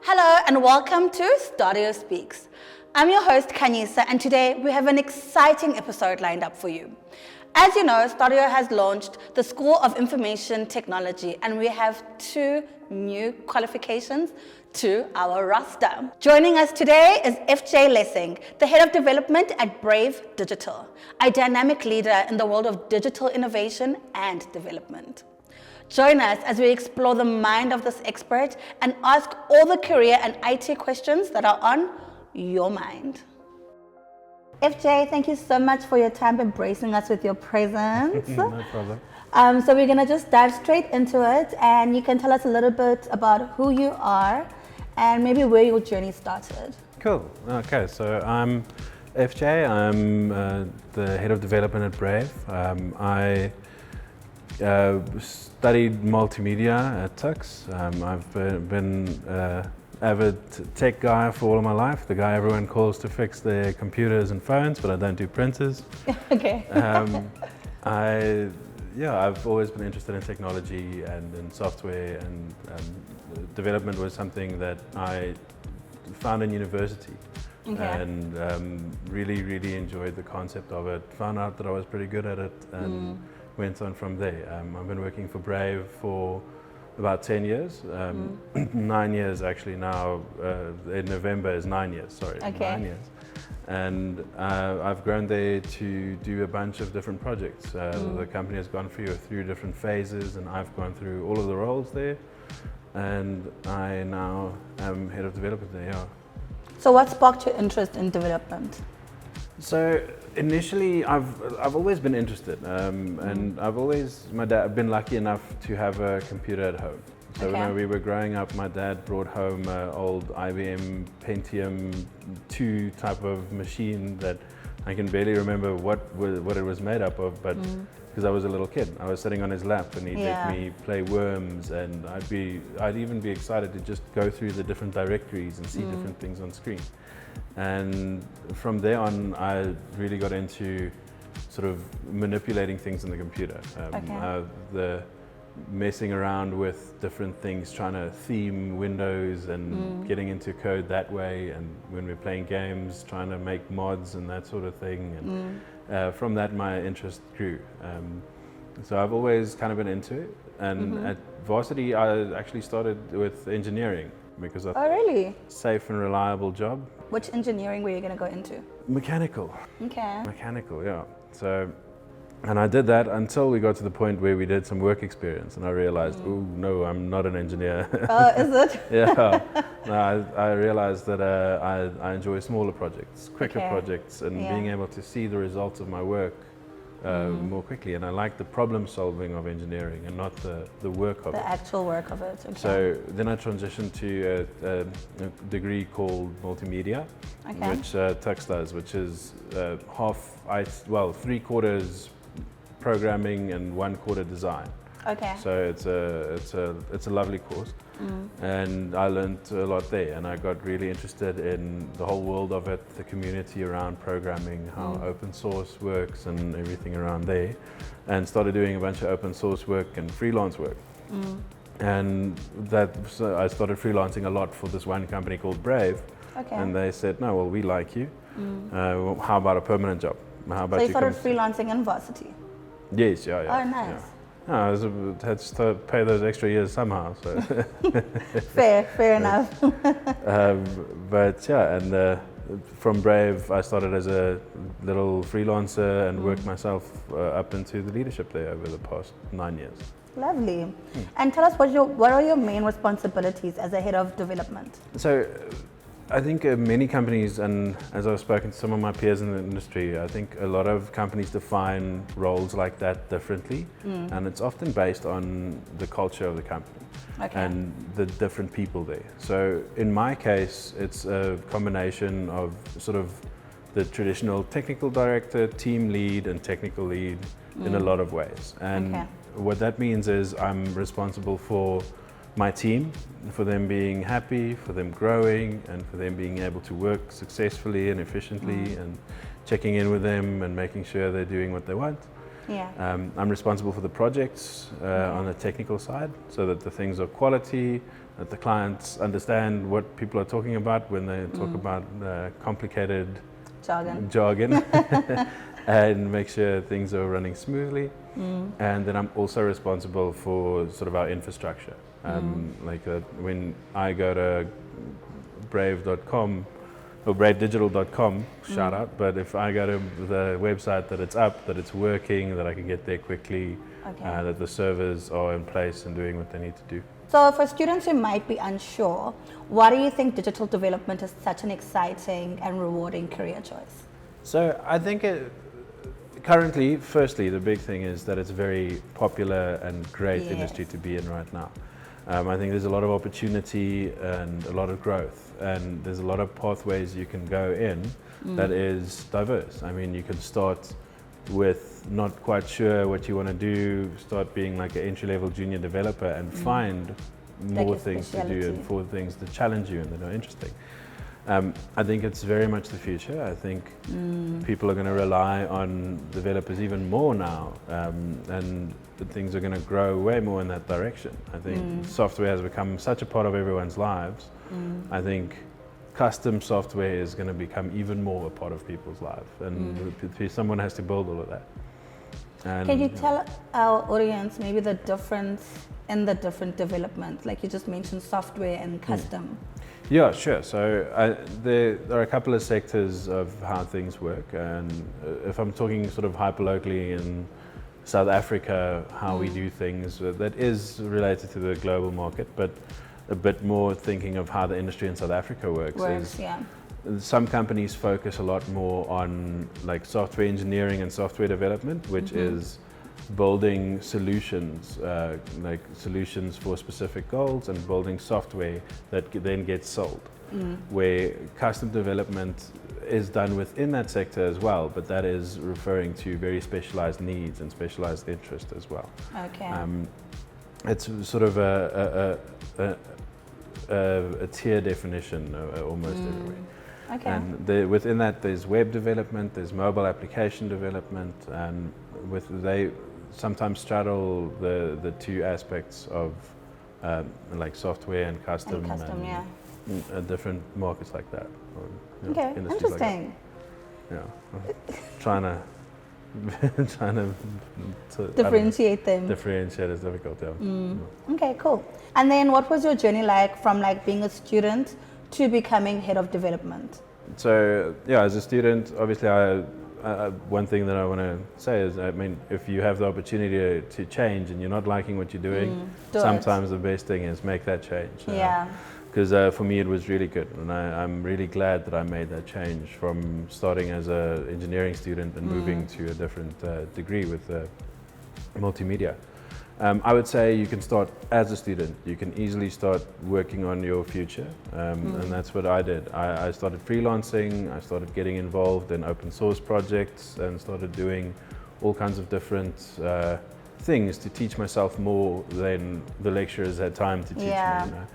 Hello and welcome to STADIO Speaks. I'm your host Kanyisa, and today we have an exciting episode lined up for you. As you know, STADIO has launched the School of Information Technology, and we have 2 new qualifications to our roster. Joining us today is FJ Lessing, the Head of Development at Brave Digital, a dynamic leader in the world of digital innovation and development. Join us as we explore the mind of this expert and ask all the career and IT questions that are on your mind. FJ, thank you so much for your time embracing us with your presence. No problem. So we're going to just dive straight into it, and you can tell us a little bit about who you are and maybe where your journey started. Cool. Okay, so I'm FJ. I'm the Head of Development at Brave. I studied multimedia at Tux. I've been avid tech guy for all of my life, the guy everyone calls to fix their computers and phones, but I don't do printers. Okay. I've always been interested in technology and in software, and development was something that I found in university. Okay. And really enjoyed the concept of it, found out that I was pretty good at it, and went on from there. I've been working for Brave for about 10 years, 9 years actually now. In November is 9 years, sorry, Okay. 9 years. And I've grown there to do a bunch of different projects. The company has gone through different phases, and I've gone through all of the roles there. And I now am head of development there. Yeah. So what sparked your interest in development? So initially, I've always been interested, and I've been lucky enough to have a computer at home. So Okay. when we were growing up, my dad brought home an old IBM Pentium 2 type of machine that I can barely remember what it was made up of, but because I was a little kid, I was sitting on his lap and he'd let me play Worms, and I'd even be excited to just go through the different directories and see different things on screen. And from there on, I really got into sort of manipulating things in the computer. The messing around with different things, trying to theme windows and getting into code that way. And when we're playing games, trying to make mods and that sort of thing. And from that, my interest grew. So I've always kind of been into it. And at Varsity, I actually started with engineering because I thought, really? safe and reliable job. Which engineering were you going to go into? Mechanical. Okay. Mechanical, yeah. So, and I did that until we got to the point where we did some work experience, and I realized, oh no, I'm not an engineer. Oh, is it? Yeah. No, I realized that I enjoy smaller projects, quicker projects, and being able to see the results of my work more quickly. And I like the problem solving of engineering and not the work of it. The actual work of it. Okay. So then I transitioned to a degree called multimedia, which Tux does, which is 3/4 programming and 1/4 design. Okay. So it's a lovely course, and I learned a lot there, and I got really interested in the whole world of it, the community around programming, how open source works and everything around there, and started doing a bunch of open source work and freelance work. And so I started freelancing a lot for this one company called Brave, and they said, no, well, we like you. How about a permanent job? How about So you started freelancing in Varsity? Yes, yeah. Oh, nice. Yeah. No, I had to pay those extra years somehow. So Fair enough. But yeah, and from Brave, I started as a little freelancer and worked myself up into the leadership there over the past 9 years. Lovely. And tell us what are your main responsibilities as a head of development? So I think many companies, and as I've spoken to some of my peers in the industry, I think a lot of companies define roles like that differently, and it's often based on the culture of the company and the different people there. So in my case, it's a combination of sort of the traditional technical director, team lead, and technical lead in a lot of ways. And what that means is I'm responsible for my team, for them being happy, for them growing, and for them being able to work successfully and efficiently, and checking in with them and making sure they're doing what they want. Yeah. I'm responsible for the projects on the technical side, so that the things are quality, that the clients understand what people are talking about when they talk about complicated jargon and make sure things are running smoothly. And then I'm also responsible for sort of our infrastructure. When I go to brave.com or bravedigital.com, shout out, but if I go to the website, that it's up, that it's working, that I can get there quickly, that the servers are in place and doing what they need to do. So for students who might be unsure, why do you think digital development is such an exciting and rewarding career choice? So I think currently, firstly, the big thing is that it's a very popular and great industry to be in right now. I think there's a lot of opportunity and a lot of growth, and there's a lot of pathways you can go in that is diverse. I mean, you can start with not quite sure what you want to do, start being like an entry-level junior developer and find more things to do and for things that challenge you and that are interesting. I think it's very much the future. I think people are going to rely on developers even more now, and things are going to grow way more in that direction. I think software has become such a part of everyone's lives. I think custom software is going to become even more a part of people's lives, and someone has to build all of that. And can you tell our audience maybe the difference in the different developments? Like you just mentioned software and custom. Yeah, sure. So there are a couple of sectors of how things work, and if I'm talking sort of hyperlocally in South Africa, how we do things, that is related to the global market, but a bit more thinking of how the industry in South Africa works. Some companies focus a lot more on like software engineering and software development, which is building solutions, like solutions for specific goals, and building software that then gets sold. Where custom development is done within that sector as well, but that is referring to very specialized needs and specialized interest as well. Okay. It's sort of a tier definition almost everywhere. Okay. And within that, there's web development, there's mobile application development, and they sometimes straddle the two aspects of like software and custom, different markets like that. Or, okay, interesting. Like trying to differentiate them. Differentiate is difficult, yeah. Okay, cool. And then what was your journey like from like being a student to becoming head of development? So yeah, as a student, obviously one thing that I want to say is, I mean, if you have the opportunity to change and you're not liking what you're doing, sometimes the best thing is make that change. Because for me it was really good, and I'm really glad that I made that change from starting as an engineering student and moving to a different degree with multimedia. I would say you can start as a student. You can easily start working on your future, and that's what I did. I started freelancing, I started getting involved in open source projects, and started doing all kinds of different things to teach myself more than the lecturers had time to teach me. You know?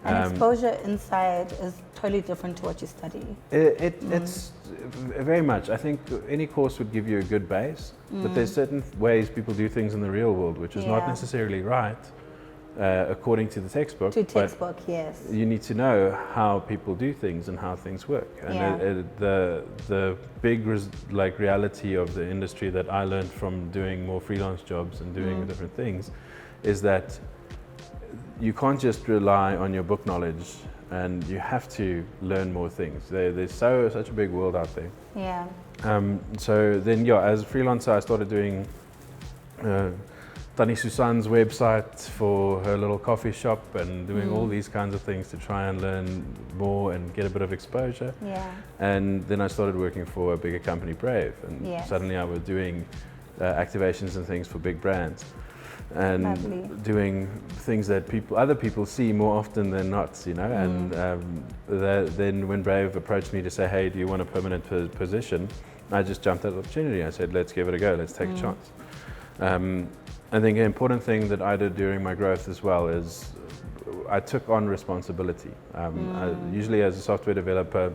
And exposure inside is totally different to what you study. It's very much. I think any course would give you a good base, but there's certain ways people do things in the real world which is not necessarily right according to the textbook. Yes. You need to know how people do things and how things work. And the big reality of the industry that I learned from doing more freelance jobs and doing different things is that you can't just rely on your book knowledge, and you have to learn more things. There's such a big world out there. Yeah. So then, as a freelancer, I started doing Tani Susan's website for her little coffee shop, and doing all these kinds of things to try and learn more and get a bit of exposure. Yeah. And then I started working for a bigger company, Brave, and suddenly I was doing activations and things for big brands. And doing things that other people see more often than not, you know. And then when Brave approached me to say, hey, do you want a permanent position? I just jumped at the opportunity. I said, let's give it a go, let's take a chance. I think an important thing that I did during my growth as well is I took on responsibility. Usually as a software developer,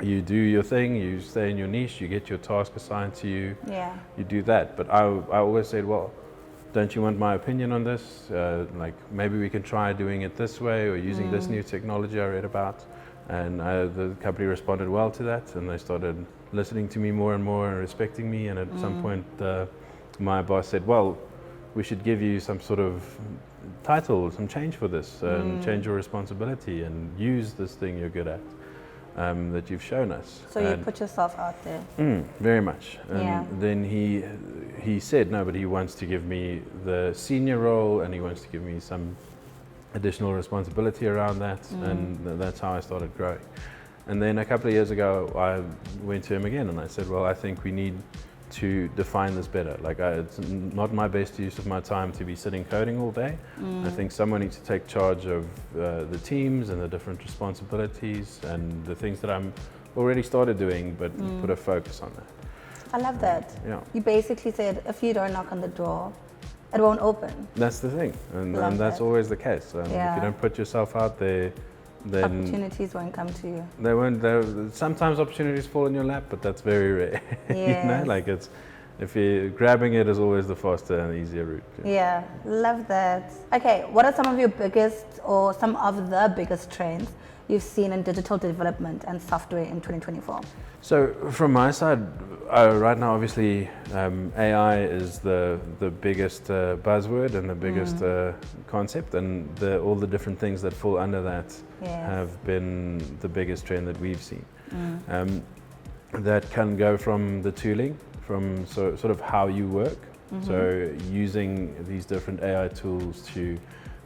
you do your thing, you stay in your niche, you get your task assigned to you, Yeah. you do that. But I always said, well, don't you want my opinion on this? Like maybe we can try doing it this way or using this new technology I read about. And the company responded well to that, and they started listening to me more and more and respecting me. And at some point, my boss said, well, we should give you some sort of title, some change for this, and change your responsibility and use this thing you're good at. That you've shown us. So you put yourself out there. Very much. And Yeah. then he said no, but he wants to give me the senior role, and he wants to give me some additional responsibility around that, and that's how I started growing. And then a couple of years ago, I went to him again, and I said, well, I think we need to define this better. Like, it's not my best use of my time to be sitting coding all day. I think someone needs to take charge of the teams and the different responsibilities and the things that I'm already started doing, but put a focus on that. I love that. Yeah. You basically said, if you don't knock on the door, it won't open. That's the thing, and Love that's that. always the case. If Yeah. you don't put yourself out there, then Opportunities won't come to you. they won't. Sometimes opportunities fall in your lap, but that's very rare. You know, Yes. like if you're grabbing it is always the faster and easier route. Yeah, love that. Okay, what are some of your biggest or some of the biggest trends you've seen in digital development and software in 2024? So from my side, right now, obviously, AI is the biggest buzzword and the biggest concept, and all the different things that fall under that Yes. have been the biggest trend that we've seen. That can go from the tooling, from sort of how you work. So using these different AI tools to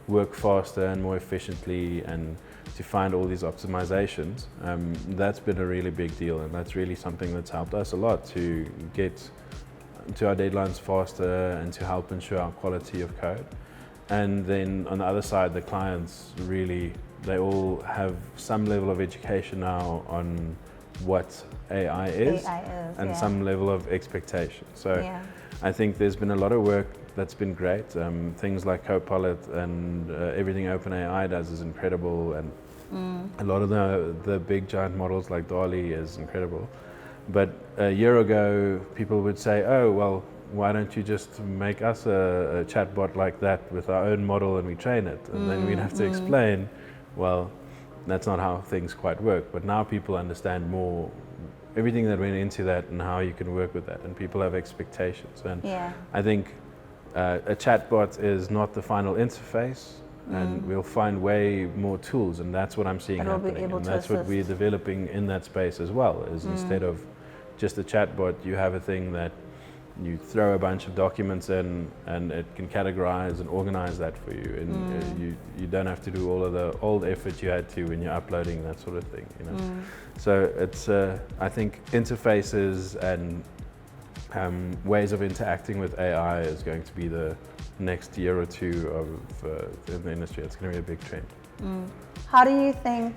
work faster and more efficiently and to find all these optimizations, that's been a really big deal, and that's really something that's helped us a lot to get to our deadlines faster and to help ensure our quality of code. And then on the other side, the clients really, they all have some level of education now on what AI is, and yeah. some level of expectation. So Yeah. I think there's been a lot of work that's been great. Things like Copilot and everything OpenAI does is incredible, and a lot of the big giant models like DALL-E is incredible. But a year ago, people would say, oh, well, why don't you just make us a chatbot like that with our own model and we train it? And then we'd have to explain, well, that's not how things quite work. But now people understand more everything that went into that and how you can work with that, and people have expectations. And Yeah. I think a chatbot is not the final interface, and we'll find way more tools, and that's what I'm seeing It will be happening. able And to that's what we're assist. developing in that space as well, is instead of just a chatbot, you have a thing that you throw a bunch of documents in, and it can categorize and organize that for you, and you don't have to do all of the old effort you had to when you're uploading, that sort of thing, you know. So it's I think interfaces and ways of interacting with AI is going to be the next year or two of in the industry. It's going to be a big trend. How do you think,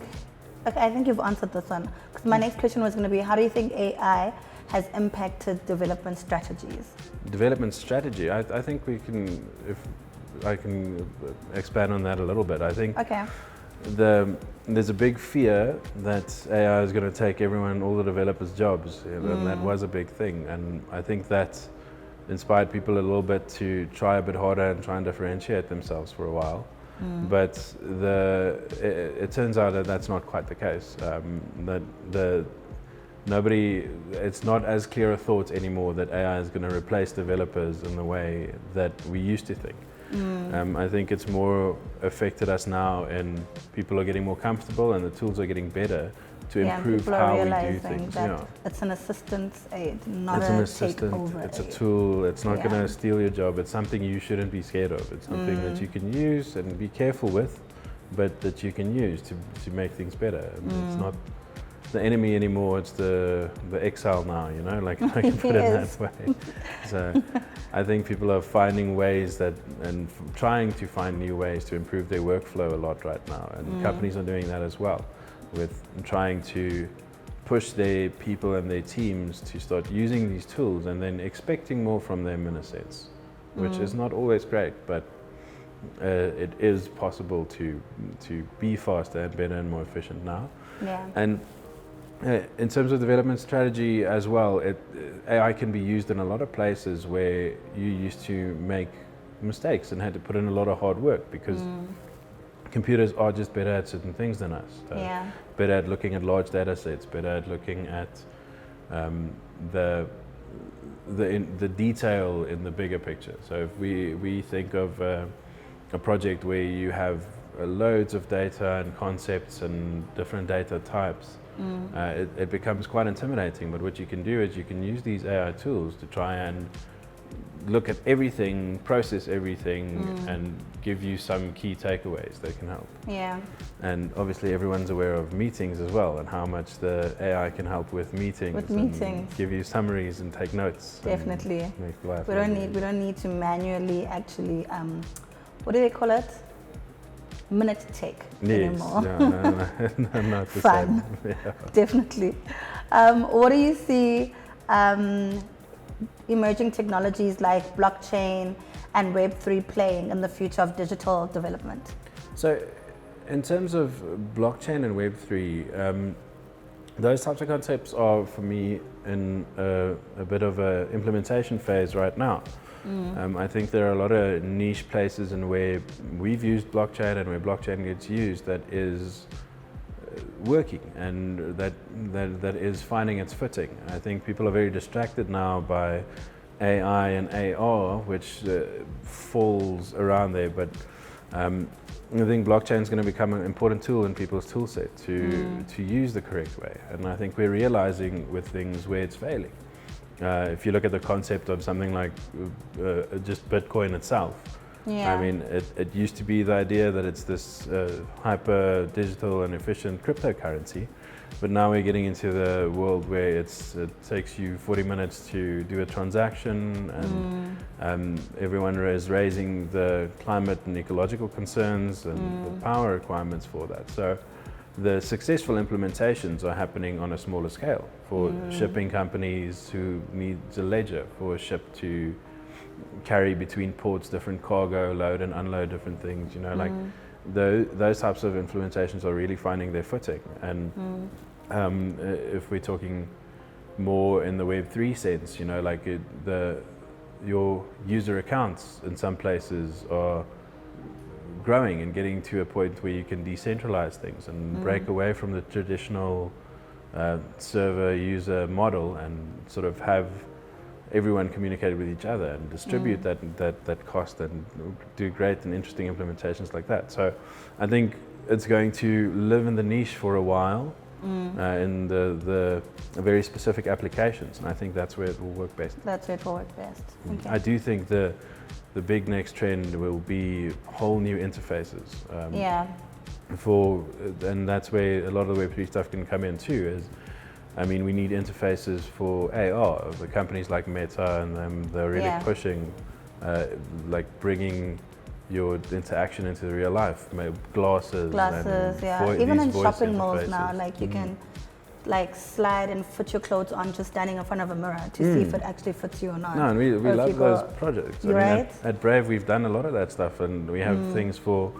okay, I think you've answered this one, because my next question was going to be, how do you think AI has impacted development strategies? Development strategy, I think we can, if I can expand on that a little bit. I think Okay. there's a big fear that AI is going to take everyone, all the developers' jobs, and that was a big thing. And I think that inspired people a little bit to try a bit harder and try and differentiate themselves for a while. But it turns out that that's not quite the case. It's not as clear a thought anymore that AI is going to replace developers in the way that we used to think. I think it's more affected us now, and people are getting more comfortable and the tools are getting better to improve people are how we do realizing things. that Yeah. it's an assistance aid, not It's an a assistant, takeover it's a aid. tool, it's not Yeah. going to steal your job, it's something you shouldn't be scared of. It's something that you can use and be careful with, but that you can use to make things better. And it's not the enemy anymore, it's the Excel now, you know, like I can put it Yes. that way. So I think people are finding ways trying to find new ways to improve their workflow a lot right now, and companies are doing that as well, with trying to push their people and their teams to start using these tools and then expecting more from them in a sense, which is not always great, but it is possible to be faster and better and more efficient now. Yeah. And In terms of development strategy as well, AI can be used in a lot of places where you used to make mistakes and had to put in a lot of hard work because computers are just better at certain things than us. Better at looking at large data sets, better at looking at the detail in the bigger picture. So if we think of a project where you have loads of data and concepts and different data types, it becomes quite intimidating. But what you can do is you can use these AI tools to try and look at everything, process everything, and give you some key takeaways that can help. Yeah. And obviously everyone's aware of meetings as well and how much the AI can help with meetings. And give you summaries and take notes. Definitely. We don't need to manually actually what do they call it? Minute take anymore. No, not the Fun. same. Yeah. Definitely. What do you see emerging technologies like blockchain and Web3 playing in the future of digital development? So in terms of blockchain and Web3, those types of concepts are, for me, in a bit of an implementation phase right now. I think there are a lot of niche places in where we've used blockchain and where blockchain gets used that is working and that is finding its footing. I think people are very distracted now by AI and AR, which falls around there, but I think blockchain is going to become an important tool in people's tool set to use the correct way. And I think we're realizing with things where it's failing. If you look at the concept of something like just Bitcoin itself, I mean, it used to be the idea that it's this hyper digital and efficient cryptocurrency, but now we're getting into the world where it takes you 40 minutes to do a transaction, and everyone is raising the climate and ecological concerns and the power requirements for that. So the successful implementations are happening on a smaller scale for shipping companies who need a ledger for a ship to carry between ports different cargo, load and unload different things, you know, like those types of implementations are really finding their footing. And if we're talking more in the Web3 sense, you know, like your user accounts in some places are growing and getting to a point where you can decentralize things and break away from the traditional server user model and sort of have everyone communicate with each other and distribute that cost and do great and interesting implementations like that. So I think it's going to live in the niche for a while in the very specific applications, and I think that's where it will work best. That's where it will work best. Okay. I do think the big next trend will be whole new interfaces. And that's where a lot of the Web3 stuff can come in too. I mean, we need interfaces for AR. The companies like Meta and them, they're really pushing, like bringing your interaction into real life. Glasses, and even in shopping malls now, like you can like slide and fit your clothes on just standing in front of a mirror to see if it actually fits you or not. No, and we love those projects. I mean, right? At Brave, we've done a lot of that stuff, and we have things for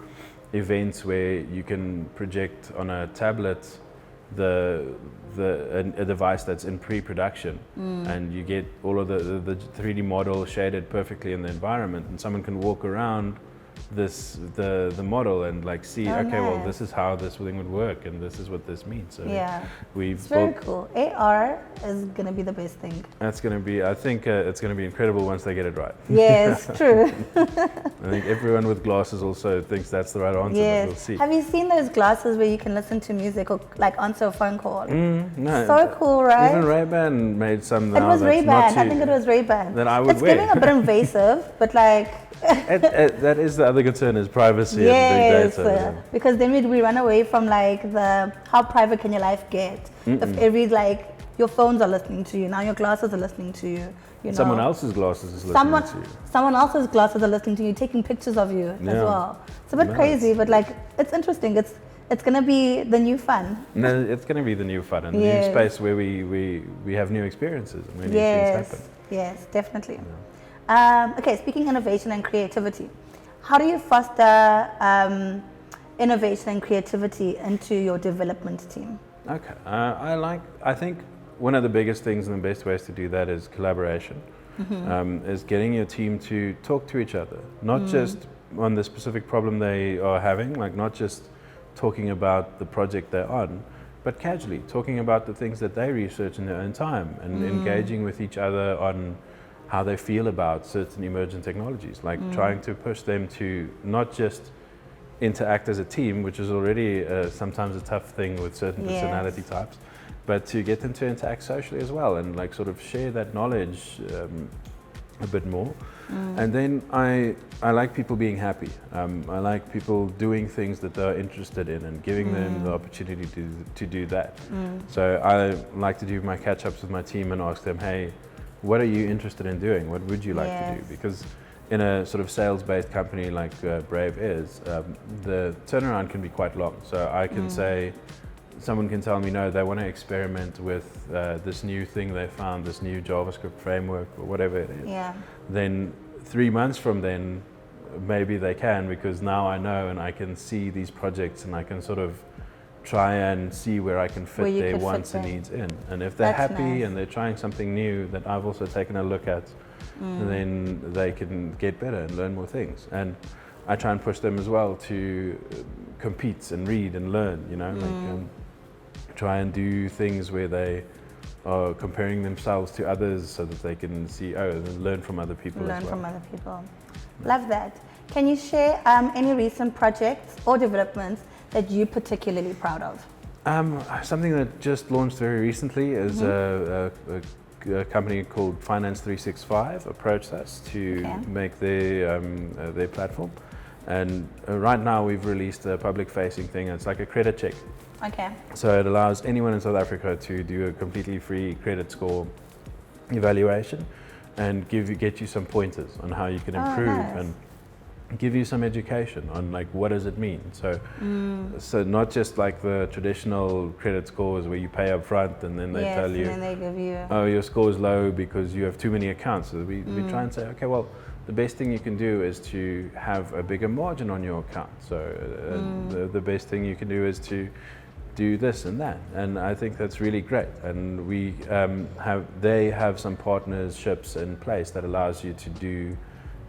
events where you can project on a tablet a device that's in pre-production, and you get all of the 3D model shaded perfectly in the environment, and someone can walk around the model and like see, well, this is how this thing would work, and this is what this means. So it's very cool. AR is going to be the best thing. That's going to be, I think it's going to be incredible once they get it right. Yes, true. I think everyone with glasses also thinks that's the right answer. Yes. But we'll see. Have you seen those glasses where you can listen to music or like answer a phone call? No. So cool, right? Even Ray-Ban made some. It was Ray-Ban. I think it was Ray-Ban. Then I would It's getting a bit invasive, but like. That is the other concern, is privacy and big data. Because then we run away from like how private can your life get if every like your phones are listening to you, now your glasses are listening to you. You know? Someone else's glasses is listening to you. Someone else's glasses are listening to you, taking pictures of you as well. It's a bit crazy, but like it's interesting. It's gonna be the new fun. No, it's gonna be the new fun and the new space where we have new experiences and where new things happen. Yes, definitely. Okay, speaking innovation and creativity, how do you foster innovation and creativity into your development team? Okay. I think one of the biggest things and the best ways to do that is collaboration. Is getting your team to talk to each other, not just on the specific problem they are having, like not just talking about the project they're on, but casually talking about the things that they research in their own time and engaging with each other on how they feel about certain emerging technologies, like trying to push them to not just interact as a team, which is already sometimes a tough thing with certain personality types, but to get them to interact socially as well and like sort of share that knowledge a bit more. And then I like people being happy. I like people doing things that they're interested in and giving them the opportunity to do that. So I like to do my catch-ups with my team and ask them, hey, what are you interested in doing? What would you like to do? Because in a sort of sales-based company like Brave is, the turnaround can be quite long. So I can say, someone can tell me, no, they want to experiment with this new thing they found, this new JavaScript framework or whatever it is. Then 3 months from then, maybe they can, because now I know and I can see these projects and I can sort of try and see where I can fit their wants and needs in. And if they're happy and they're trying something new that I've also taken a look at, then they can get better and learn more things. And I try and push them as well to compete and read and learn, you know, like try and do things where they are comparing themselves to others so that they can see, and learn from other people as well. Learn from other people. Love that. Can you share any recent projects or developments that you're particularly proud of? Something that just launched very recently is a company called Finance 365 approached us to make their platform. And right now we've released a public-facing thing. It's like a credit check. So it allows anyone in South Africa to do a completely free credit score evaluation and get you some pointers on how you can improve and give you some education on like what does it mean. So not just like the traditional credit scores where you pay up front and then they tell you, and then they give you, oh, your score is low because you have too many accounts. So we try and say, okay, well, the best thing you can do is to have a bigger margin on your account. So the best thing you can do is to do this and that, and I think that's really great. And we they have some partnerships in place that allows you to do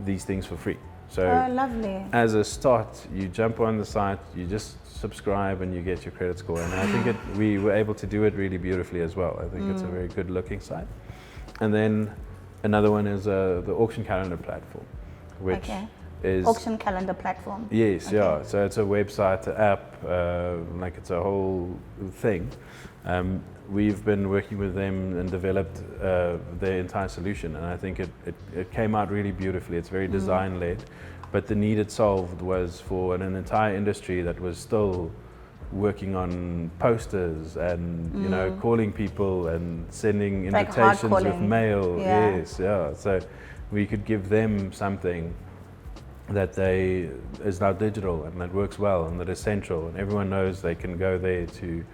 these things for free. So lovely. As a start, you jump on the site, you just subscribe and you get your credit score. And I think we were able to do it really beautifully as well. I think it's a very good looking site. And then another one is the auction calendar platform, which is auction calendar platform. Yes, So it's a website, an app, like it's a whole thing. We've been working with them and developed their entire solution, and I think it came out really beautifully. It's very design-led, but the need it solved was for an entire industry that was still working on posters and you know, calling people and sending invitations with mail. So we could give them something that is now digital and that works well and that is central, and everyone knows they can go there to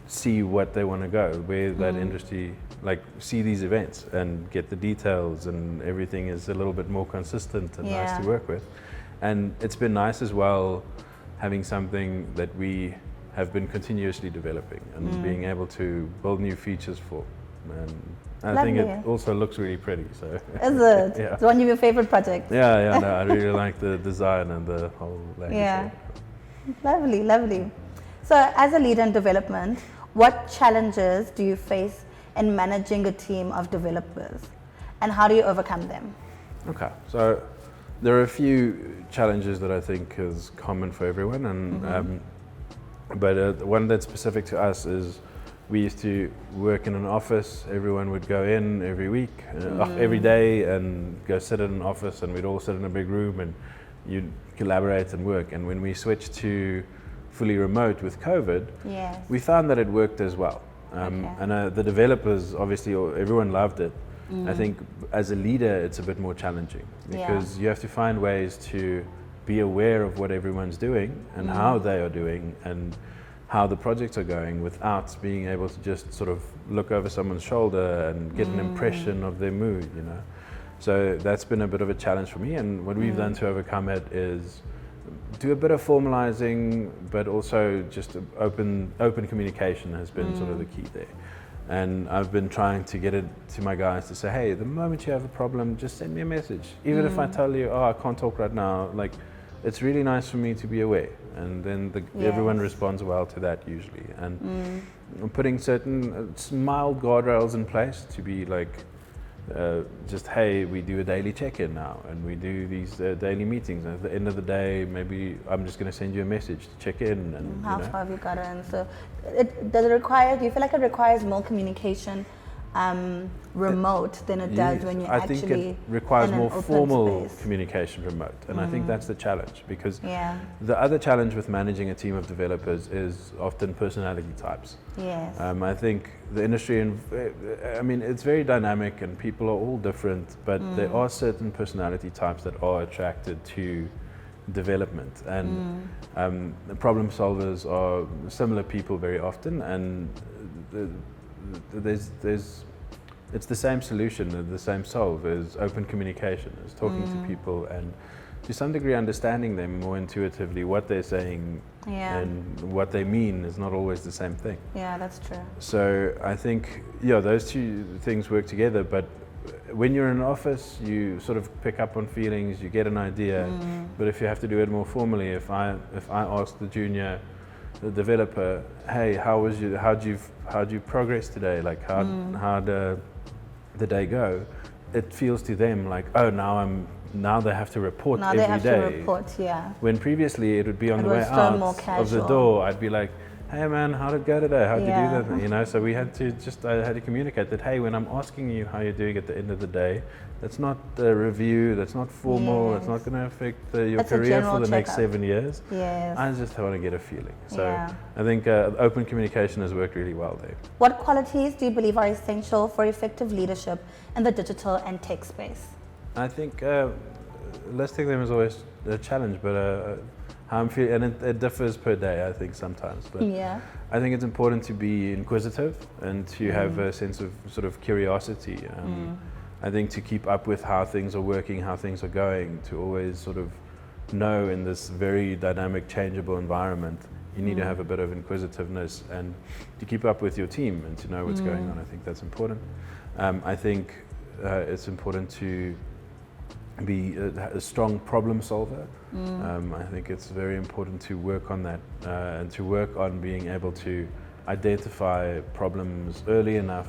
see what they want to go, where that industry, like see these events and get the details, and everything is a little bit more consistent and nice to work with. And it's been nice as well having something that we have been continuously developing and being able to build new features for. And I think it also looks really pretty. So is it? It's one of your favorite projects? No, I really like the design and the whole language. Lovely. So as a leader in development, what challenges do you face in managing a team of developers, and how do you overcome them? Okay, so there are a few challenges that I think is common for everyone, and but one that's specific to us is we used to work in an office. Everyone would go in every week, every day, and go sit in an office, and we'd all sit in a big room and you'd collaborate and work. And when we switched to fully remote with COVID, we found that it worked as well. And the developers, obviously, everyone loved it. I think as a leader, it's a bit more challenging because you have to find ways to be aware of what everyone's doing and how they are doing and how the projects are going without being able to just sort of look over someone's shoulder and get an impression of their mood, you know. So that's been a bit of a challenge for me, and what we've done to overcome it is do a bit of formalizing, but also just open communication has been sort of the key there. And I've been trying to get it to my guys to say, hey, the moment you have a problem, just send me a message. Even if I tell you, oh, I can't talk right now, like, it's really nice for me to be aware. And then everyone responds well to that usually. And putting certain mild guardrails in place to be like, just, hey, we do a daily check-in now, and we do these daily meetings. And at the end of the day, maybe I'm just going to send you a message to check in. And how far have you gotten? So, does it require? Do you feel like it requires more communication, remote, than it does when you actually? I think it requires more formal space. communication remote, and I think that's the challenge, because Yeah. the other challenge with managing a team of developers is often personality types. Yes. I think the industry, I mean, it's very dynamic and people are all different, but there are certain personality types that are attracted to development, and the problem solvers are similar people very often, and it's the same solution, the same solve is open communication, is talking to people and to some degree understanding them more intuitively. What they're saying and what they mean is not always the same thing. Yeah, that's true. So I think, those two things work together, but when you're in an office, you sort of pick up on feelings, you get an idea, but if you have to do it more formally, if I ask the developer, hey, how'd you progress today? Like, how'd the day go? It feels to them like, oh, now they have to report every day. Now they have to report, yeah. When previously it would be on the way out of the door, I'd be like, hey man, how did it go today? How'd you do that? So we had to I had to communicate that, hey, when I'm asking you how you're doing at the end of the day, that's not a review, that's not formal, it's not going to affect your career for the next 7 years. Yes. I just want to get a feeling. So I think open communication has worked really well there. What qualities do you believe are essential for effective leadership in the digital and tech space? I think listing them is always a challenge, but how I'm feeling, and it differs per day, I think, sometimes. But I think it's important to be inquisitive and to have a sense of sort of curiosity. I think to keep up with how things are working, how things are going, to always sort of know in this very dynamic, changeable environment, you need to have a bit of inquisitiveness and to keep up with your team and to know what's going on. I think that's important. I think it's important to be a strong problem solver. I think it's very important to work on that and to work on being able to identify problems early enough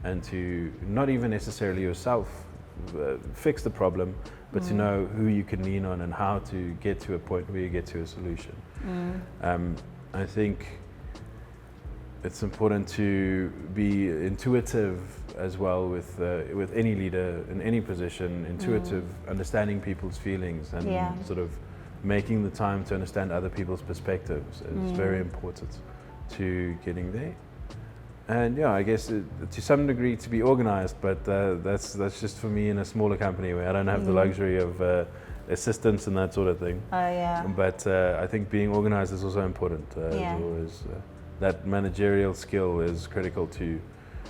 and to not even necessarily yourself fix the problem, but to know who you can lean on and how to get to a point where you get to a solution. I think it's important to be intuitive as well with any leader in any position, intuitive, understanding people's feelings and sort of making the time to understand other people's perspectives is very important to getting there. And I guess to some degree to be organized, but that's just for me in a smaller company where I don't have the luxury of assistance and that sort of thing. But I think being organized is also important. Always, that managerial skill is critical to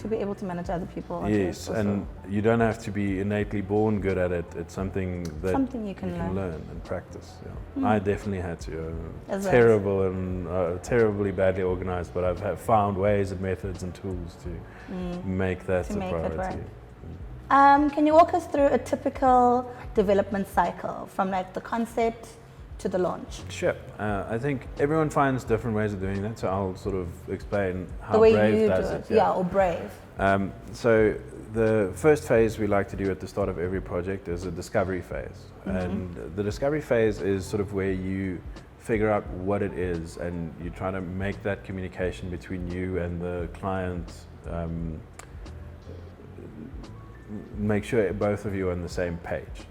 be able to manage other people. Yes, and you don't have to be innately born good at it. It's something that you can learn and practice. I definitely had to. Terrible and terribly badly organized, but I've found ways and methods and tools to make that a priority. Can you walk us through a typical development cycle from like the concept to the launch? Sure. I think everyone finds different ways of doing that, so I'll sort of explain how the way Brave you does do it. Yeah, or Brave. So the first phase we like to do at the start of every project is a discovery phase. And the discovery phase is sort of where you figure out what it is and you try to make that communication between you and the client, make sure both of you are on the same page.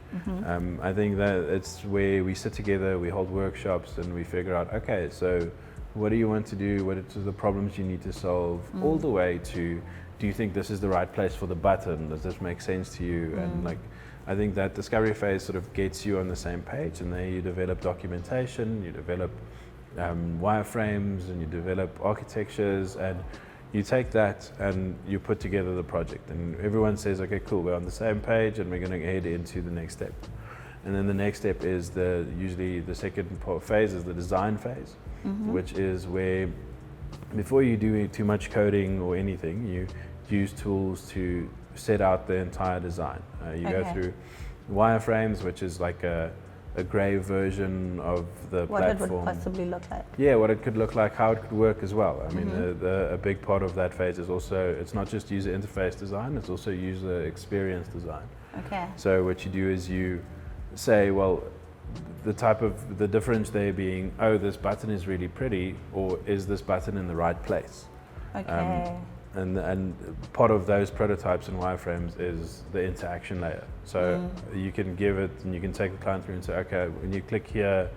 I think that it's where we sit together, we hold workshops and we figure out, okay, so what do you want to do? What are the problems you need to solve? All the way to, do you think this is the right place for the button? Does this make sense to you? And like, I think that discovery phase sort of gets you on the same page, and then you develop documentation, you develop wireframes, and you develop architectures, and you take that and you put together the project, and everyone says, okay, cool, we're on the same page and we're going to head into the next step. And then the next step is usually the second phase is the design phase, which is where before you do too much coding or anything, you use tools to set out the entire design. You go through wireframes, which is like a grey version of the platform. What it would possibly look like. Yeah, what it could look like, how it could work as well. I mean, a big part of that phase is also, it's not just user interface design, it's also user experience design. Okay. So what you do is you say, well, the difference there being, oh, this button is really pretty, or is this button in the right place? Okay. And part of those prototypes and wireframes is the interaction layer. So you can give it, and you can take the client through and say, okay, when you click here,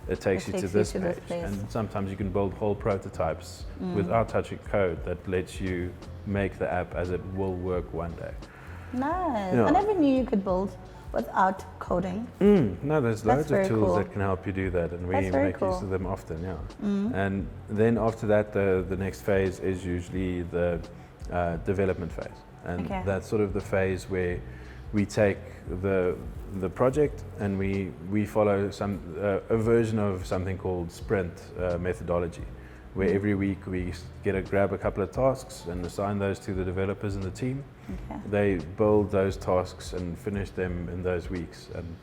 it takes you to this page. And sometimes you can build whole prototypes without touching code that lets you make the app as it will work one day. Nice. Yeah. I never knew you could build without coding. No, there's loads of tools cool. that can help you do that, and we make use of them often, yeah. And then after that, the next phase is usually the development phase. And that's sort of the phase where we take the project and we follow a version of something called sprint methodology, where every week we grab a couple of tasks and assign those to the developers in the team. They build those tasks and finish them in those weeks, and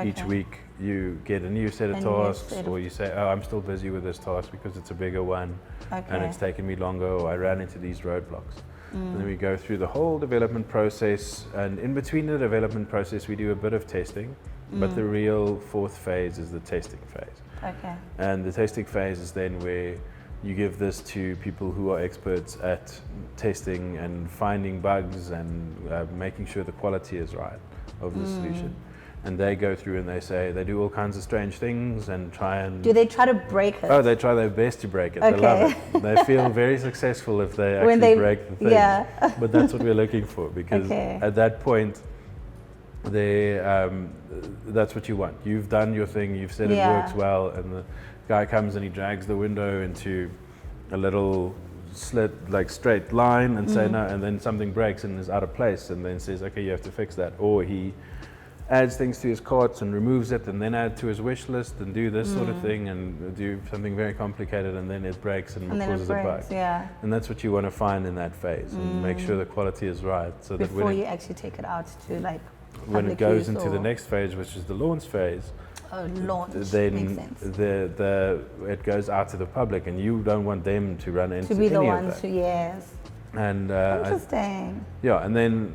each week you get a new set of tasks, or you say, oh, I'm still busy with this task because it's a bigger one and it's taken me longer, or I ran into these roadblocks. And then we go through the whole development process, and in between the development process we do a bit of testing, but the real fourth phase is the testing phase. And the testing phase is then where you give this to people who are experts at testing and finding bugs and making sure the quality is right of the solution. And they go through and they do all kinds of strange things and try and... Do they try to break it? Oh, they try their best to break it. They love it. They feel very successful if they actually break the thing. But that's what we're looking for, because at that point, that's what you want. You've done your thing, you've said it works well, and the guy comes and he drags the window into a little slit, like straight line, and say no, and then something breaks and is out of place, and then says, okay, you have to fix that. Or he adds things to his carts and removes it, and then add to his wish list and do this sort of thing, and do something very complicated, and then it breaks and causes a bug. And that's what you want to find in that phase, and make sure the quality is right, so that before you actually take it out to like when it goes into the next phase, which is the launch phase, then it goes out to the public, and you don't want them to run into any of that. To be the ones who, and interesting. And then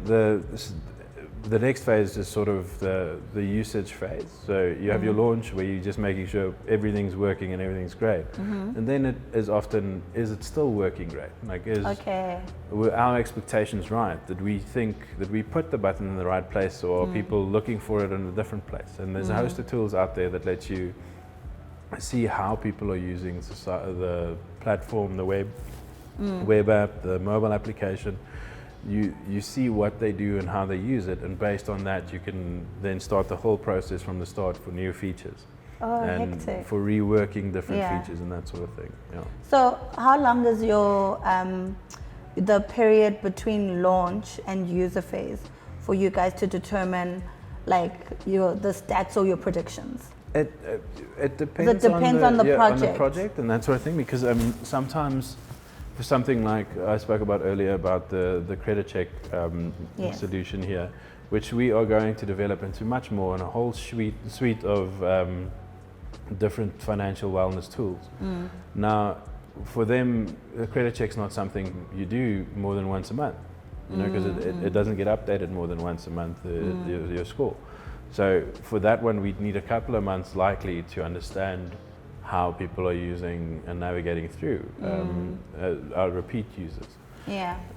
the next phase is sort of the usage phase. So you have your launch, where you're just making sure everything's working and everything's great. And then it is often, is it still working great? Like, were our expectations right? Did we think that we put the button in the right place, or are people looking for it in a different place? And there's a host of tools out there that let you see how people are using the platform, the web app, the mobile application. You see what they do and how they use it, and based on that you can then start the whole process from the start for new features. And hectic. For reworking different features and that sort of thing. So how long is your the period between launch and user phase for you guys to determine like the stats or your predictions? It depends, on the project and that sort of thing, because sometimes for something like I spoke about earlier about the credit check solution here, which we are going to develop into much more, and a whole suite of different financial wellness tools. Now, for them, a credit check's not something you do more than once a month, because it doesn't get updated more than once a month, your score. So for that one, we'd need a couple of months likely to understand how people are using and navigating through our repeat users.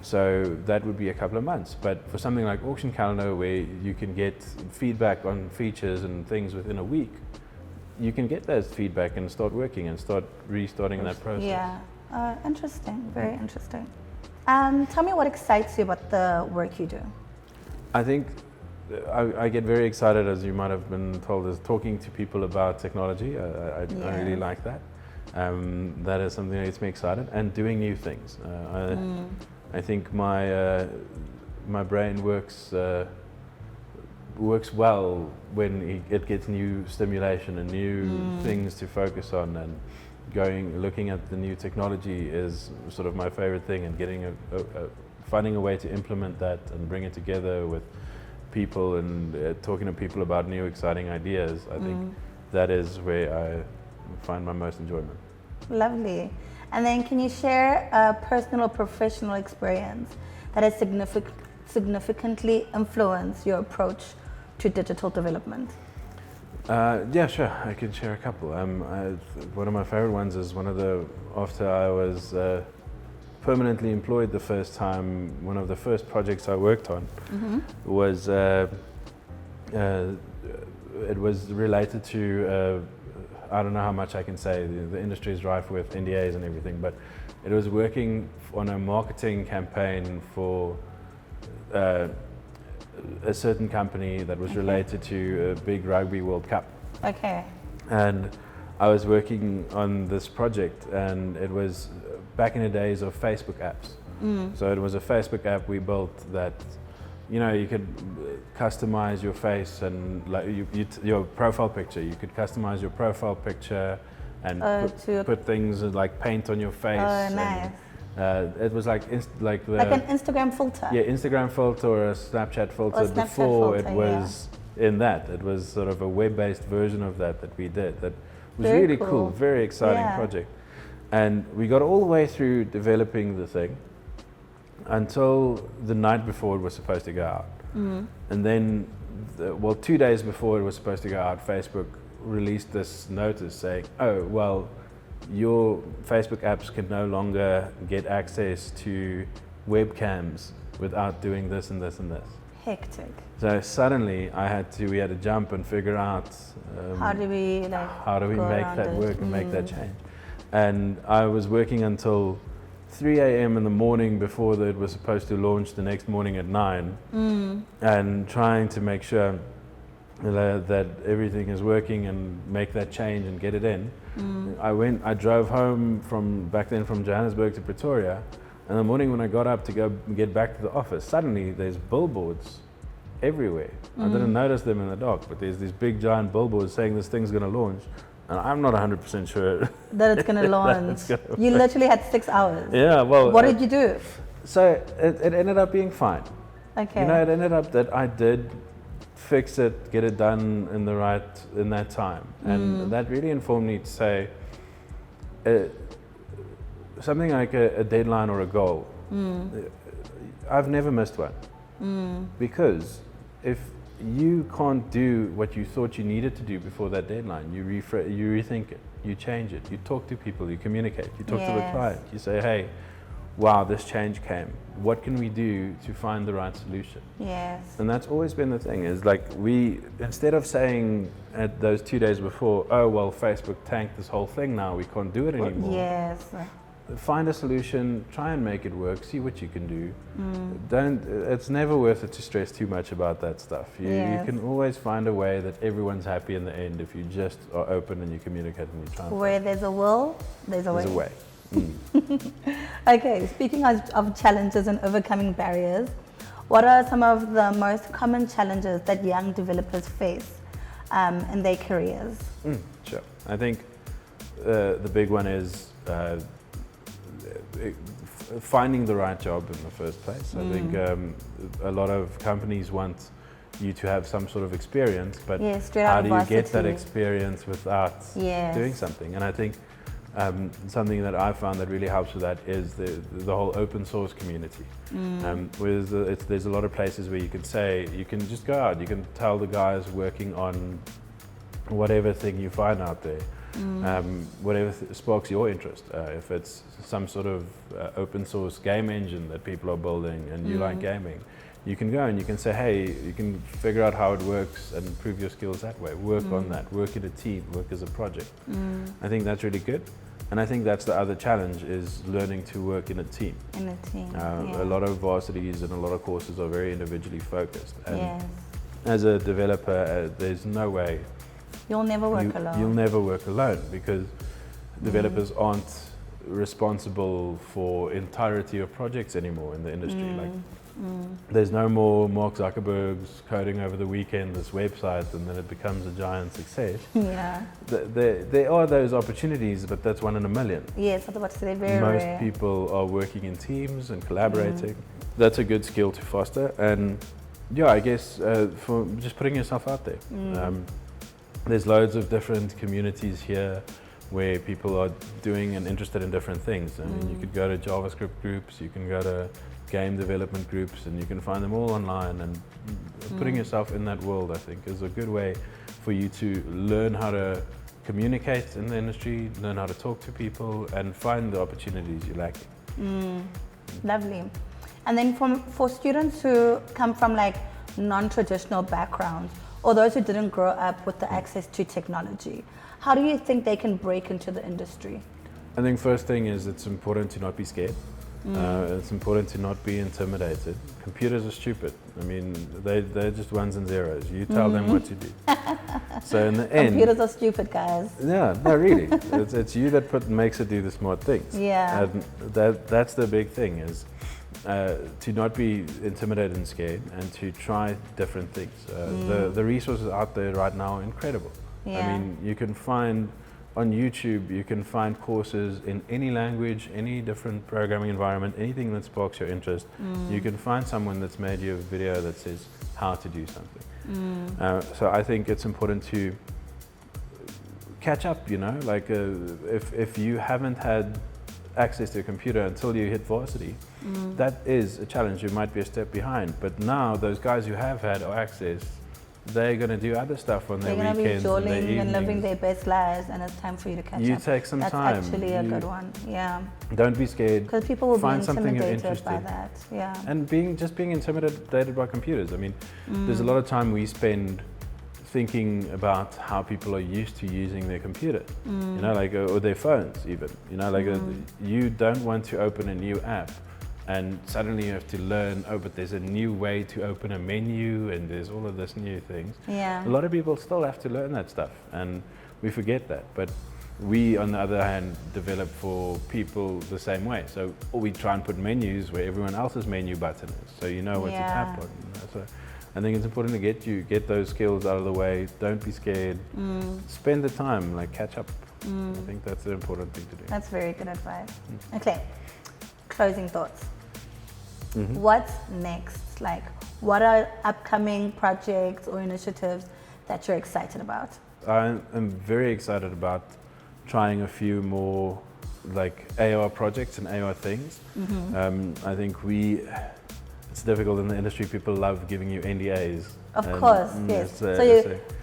So that would be a couple of months. But for something like Auction Calendar, where you can get feedback on features and things within a week, you can get that feedback and start working and start restarting that process. Interesting, very interesting. Tell me what excites you about the work you do. I think I get very excited, as you might have been told, as talking to people about technology. I really like that. That is something that gets me excited, and doing new things. I think my brain works works well when it gets new stimulation and new things to focus on, and looking at the new technology is sort of my favorite thing, and getting finding a way to implement that and bring it together with people and talking to people about new exciting ideas. I think that is where I find my most enjoyment. Lovely. And then can you share a personal or professional experience that has significantly influenced your approach to digital development? Yeah, sure. I can share a couple. One of my favorite ones is after I was permanently employed the first time, one of the first projects I worked on was, it was related to, I don't know how much I can say, the industry is rife with NDAs and everything, but it was working on a marketing campaign for a certain company that was related to a big Rugby World Cup. Okay. And I was working on this project, and it was back in the days of Facebook apps. So it was a Facebook app we built that, you could customize your face and your profile picture. You could customize your profile picture and put things like paint on your face. Oh, nice. It was like an Instagram filter. Yeah, Instagram filter or a Snapchat filter. Before it was in that. It was sort of a web-based version of that we did. That was Very really cool, very exciting project. And we got all the way through developing the thing until the night before it was supposed to go out. And then, 2 days before it was supposed to go out, Facebook released this notice saying, oh, well, your Facebook apps can no longer get access to webcams without doing this and this and this. Hectic. So suddenly we had to jump and figure out how do we make that work and make that change. And I was working until 3 a.m. in the morning before it was supposed to launch the next morning at 9, and trying to make sure that everything is working and make that change and get it in. I drove home from Johannesburg to Pretoria, and in the morning when I got up to go get back to the office, suddenly there's billboards everywhere. I didn't notice them in the dock, but there's these big giant billboards saying this thing's going to launch, and I'm not 100% sure that it's going to launch. You literally had 6 hours. Yeah, well. What did you do? So it ended up being fine. Okay. It ended up that I did fix it, get it done in that time, and that really informed me to say something like a deadline or a goal. I've never missed one, because if you can't do what you thought you needed to do before that deadline, you rethink it, you change it, you talk to people, you communicate, you talk to the client, you say, hey, wow, this change came. What can we do to find the right solution? Yes. And that's always been the thing, is like instead of saying at those 2 days before, oh, well, Facebook tanked this whole thing now, we can't do it anymore. Yes. Find a solution, try and make it work, see what you can do. It's never worth it to stress too much about that stuff. You can always find a way that everyone's happy in the end if you just are open and you communicate and you try. Where there's a will, there's a way. There's a way. Okay, speaking of challenges and overcoming barriers, what are some of the most common challenges that young developers face in their careers? Sure. I think the big one is finding the right job in the first place. I think a lot of companies want you to have some sort of experience, but how do you get that experience without doing something? And I think something that I found that really helps with that is the whole open source community. There's a lot of places where you can just go out, you can tell the guys working on whatever thing you find out there, whatever sparks your interest. If it's some sort of open source game engine that people are building and you like gaming, you can go and you can say, hey, you can figure out how it works and improve your skills that way. Work on that, work in a team, work as a project. I think that's really good. And I think that's the other challenge, is learning to work in a team. A lot of varsities and a lot of courses are very individually focused. And as a developer, there's no way you'll never work alone. You'll never work alone, because developers aren't responsible for entirety of projects anymore in the industry. Like, there's no more Mark Zuckerberg's coding over the weekend this website and then it becomes a giant success. Yeah. There are those opportunities, but that's one in a million. Yes, I was about to say very Most rare. people are working in teams and collaborating. That's a good skill to foster. And yeah, I guess for just putting yourself out there. There's loads of different communities here where people are doing and interested in different things. I mean, you could go to JavaScript groups, you can go to game development groups, and you can find them all online. And putting yourself in that world, I think, is a good way for you to learn how to communicate in the industry, learn how to talk to people, and find the opportunities you're lacking. Lovely. And then for students who come from like non-traditional backgrounds, or those who didn't grow up with the access to technology, how do you think they can break into the industry? I think first thing is it's important to not be scared. It's important to not be intimidated. Computers are stupid. I mean, they're just ones and zeros. You tell them what to do. So in the end, Computers are stupid, guys. yeah, no, really, it's you that makes it do the smart things. Yeah. And that's the big thing is to not be intimidated and scared, and to try different things. The resources out there right now are incredible. Yeah. I mean, you can find on YouTube, you can find courses in any language, any different programming environment, anything that sparks your interest. You can find someone that's made you a video that says how to do something. So I think it's important to catch up, you know, like if you haven't had access to a computer until you hit varsity, that is a challenge. You might be a step behind, but now those guys who have had access, they're going to do other stuff on their They're weekends going to be and their jolling and living evenings. their best lives, and it's time for you to catch up. You take some That's time. actually a good one. Yeah. Don't be scared. Because people will Find be something you're intimidated by interested. that. Yeah. And being intimidated by computers. I mean, there's a lot of time we spend thinking about how people are used to using their computer, you know, like or their phones even. You know, like you don't want to open a new app and suddenly you have to learn, oh, but there's a new way to open a menu and there's all of this new things. Yeah. A lot of people still have to learn that stuff and we forget that. But we, on the other hand, develop for people the same way. So we try and put menus where everyone else's menu button is, so you know what to tap on. You know? So I think it's important to get those skills out of the way. Don't be scared. Spend the time, like catch up. I think that's the important thing to do. That's very good advice. Okay, closing thoughts. What's next? Like, what are upcoming projects or initiatives that you're excited about? I'm very excited about trying a few more like AR projects and AR things. I think it's difficult in the industry. People love giving you NDAs. Of course, yes.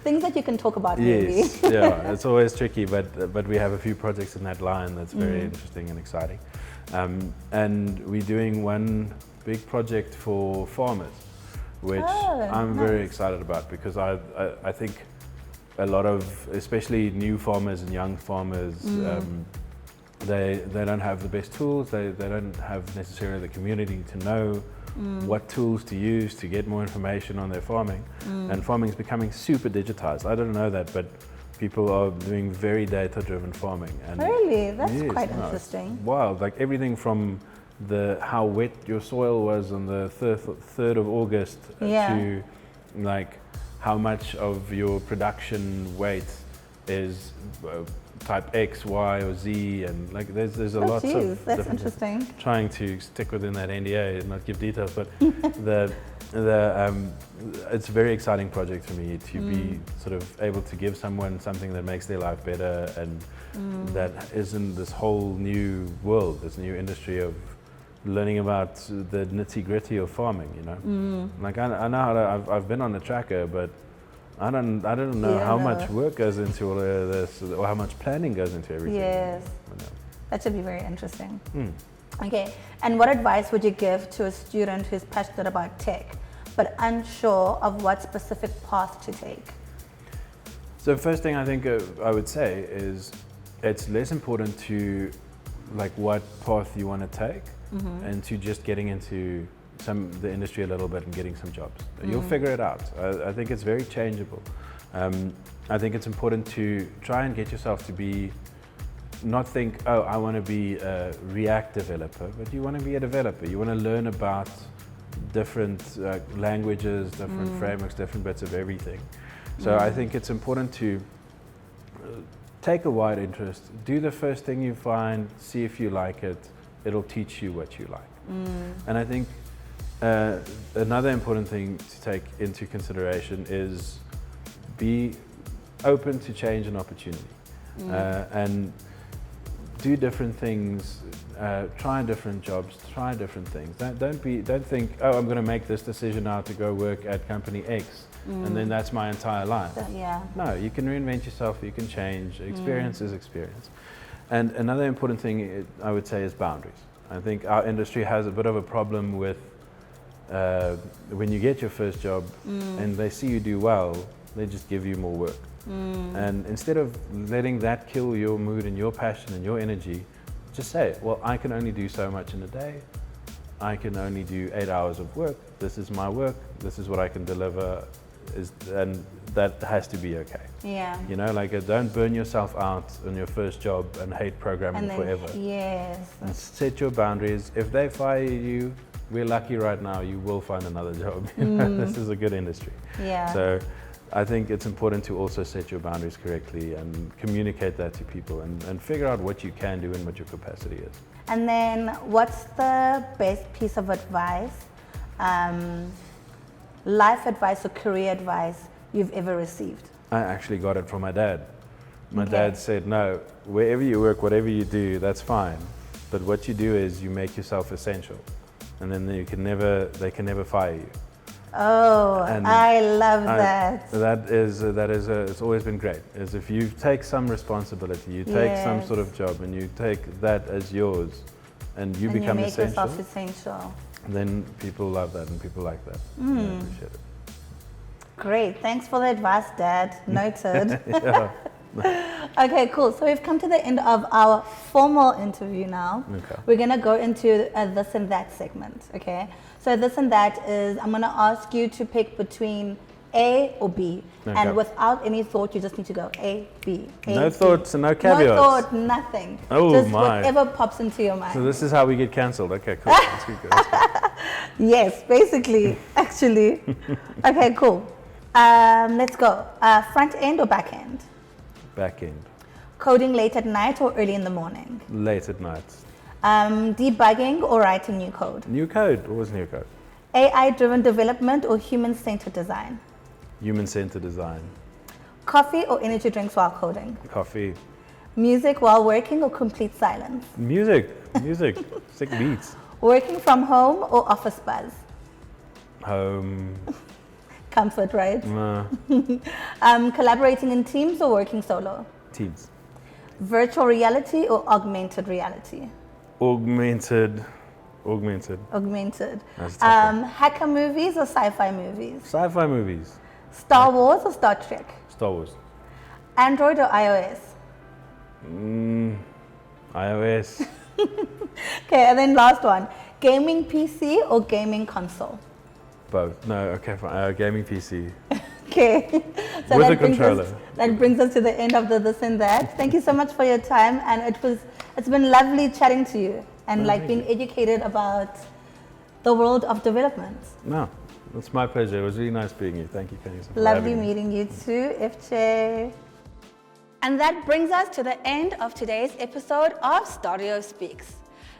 Things that you can talk about, maybe. Yes, yeah, it's always tricky, but we have a few projects in that line that's very interesting and exciting. And we're doing one big project for farmers, which I'm very excited about, because I think a lot of, especially new farmers and young farmers, they don't have the best tools. They don't have necessarily the community to know what tools to use to get more information on their farming. And farming is becoming super digitized. I don't know that, but people are doing very data-driven farming. And really? That's quite interesting. Wild, like everything from how wet your soil was on the 3rd of August to like how much of your production weight is type X, Y, or Z, and like there's a lot of that's interesting. Trying to stick within that NDA and not give details, but it's a very exciting project for me to be sort of able to give someone something that makes their life better, and that isn't this whole new world, this new industry of learning about the nitty-gritty of farming, you know. Like I know how to, I've been on the tracker, but I don't know how much work goes into all of this, or how much planning goes into everything. Yes, that should be very interesting. Okay, and what advice would you give to a student who's passionate about tech, but unsure of what specific path to take? So first thing I think I would say is it's less important to like what path you want to take, and to just getting into the industry a little bit and getting some jobs. You'll figure it out. I think it's very changeable. I think it's important to try and get yourself to be not think, oh, I want to be a React developer, but you want to be a developer. You want to learn about different languages, different frameworks, different bits of everything. So I think it's important to take a wide interest, do the first thing you find, see if you like it. It'll teach you what you like. And I think another important thing to take into consideration is be open to change and opportunity. And do different things, try different jobs, try different things. Don't think, oh, I'm going to make this decision now to go work at company X, and then that's my entire life. Yeah. No, you can reinvent yourself, you can change. Experience is experience. And another important thing I would say is boundaries. I think our industry has a bit of a problem with when you get your first job and they see you do well, they just give you more work. And instead of letting that kill your mood and your passion and your energy, just say, well, I can only do so much in a day. I can only do 8 hours of work. This is my work. This is what I can deliver. And that has to be okay. Yeah. You know, like don't burn yourself out on your first job and hate programming forever. Yes. And set your boundaries. If they fire you, we're lucky right now, you will find another job. This is a good industry. Yeah. So I think it's important to also set your boundaries correctly and communicate that to people and figure out what you can do and what your capacity is. And then what's the best piece of advice, life advice or career advice you've ever received? I actually got it from my dad. My dad said, no, wherever you work, whatever you do, that's fine. But what you do is you make yourself essential. And then they can never fire you. Oh, And I love that. It's always been great. Is if you take some responsibility, you take some sort of job, and you take that as yours, and you become you make essential. yourself essential. Then people love that, and people like that. And I appreciate it. Great, thanks for the advice, Dad. Noted. Yeah. Okay, cool. So we've come to the end of our formal interview now. Okay. We're gonna go into this and that segment. Okay. So this and that is I'm gonna ask you to pick between A or B, and without any thought, you just need to go A, B. No thoughts and no caveats. No thought, nothing. Oh, just my. whatever pops into your mind. So this is how we get cancelled. Okay, cool. Let's go. Yes, basically, actually. Okay, cool. Let's go. Front end or back end? Back end. Coding late at night or early in the morning? Late at night. Debugging or writing new code? New code. Always new code. AI-driven development or human-centered design? Human-centered design. Coffee or energy drinks while coding? Coffee. Music while working or complete silence? Music. Sick beats. Working from home or office buzz? Home. Comfort, right? Nah. Collaborating in teams or working solo? Teams. Virtual reality or augmented reality? Augmented. Augmented. That's a tough one. Hacker movies or sci-fi movies? Sci-fi movies. Star Wars or Star Trek? Star Wars. Android or iOS? iOS. Okay, and then last one. Gaming PC or gaming console? Both. No, okay, fine. Gaming PC. Okay. So With that a controller. That brings us to the end of the this and that. Thank you so much for your time, and it's been lovely chatting to you and being educated about the world of development. No, it's my pleasure. It was really nice meeting you. Thank you, Kanyisa. Lovely meeting you too, FJ. And that brings us to the end of today's episode of STADIO Speaks.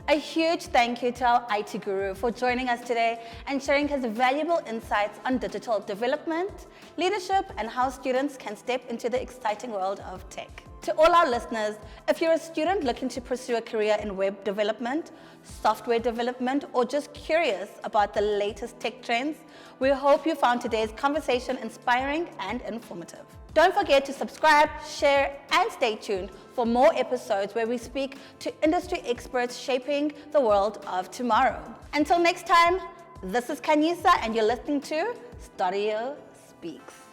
A huge thank you to our IT guru for joining us today and sharing his valuable insights on digital development, leadership, and how students can step into the exciting world of tech. To all our listeners, if you're a student looking to pursue a career in web development, software development, or just curious about the latest tech trends, we hope you found today's conversation inspiring and informative. Don't forget to subscribe, share, and stay tuned for more episodes where we speak to industry experts shaping the world of tomorrow. Until next time, this is Kanyisa, and you're listening to STADIO Speaks.